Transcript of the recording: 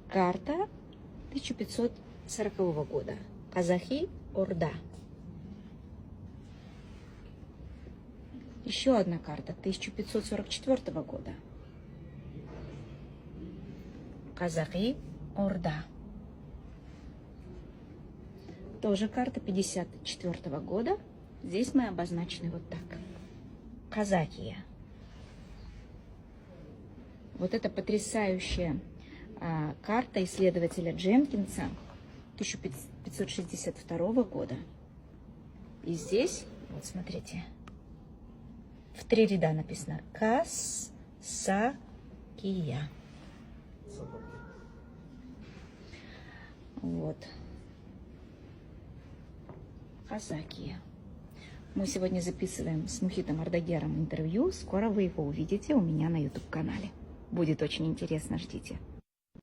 Карта 1540 года. Казахи, Орда. Еще одна карта 1544 года. Казахи, Орда. Тоже карта 54 года. Здесь мы обозначены вот так. Казахия. Вот это потрясающая карта исследователя Дженкинса 1562 года. И здесь, вот смотрите, в 3 ряда написано Казахия. Вот. Казахия. Мы сегодня записываем с Мухитом Ардагером интервью. Скоро вы его увидите у меня на YouTube-канале. Будет очень интересно, ждите.